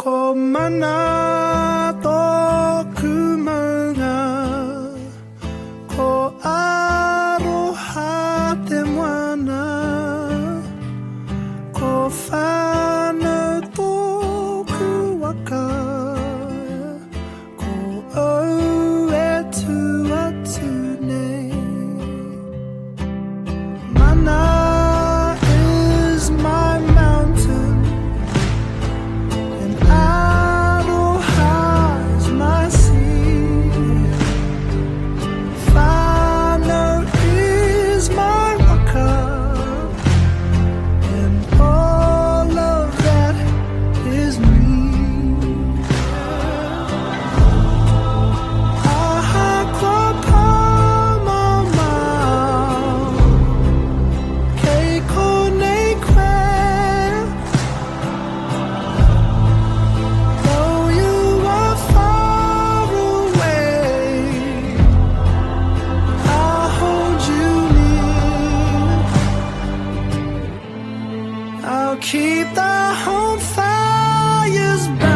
Ko mana toku manga, ko aroha te moana, ko whānau tōku waka, ko au e tuatu nei. Mana is my mountain, and Aroha is my sea. Whānau is my waka, and all of that is me. Ahakoa pāmamau, kei konei koe. Though you are far away, I'll hold you near. I'll keep the home fires burning.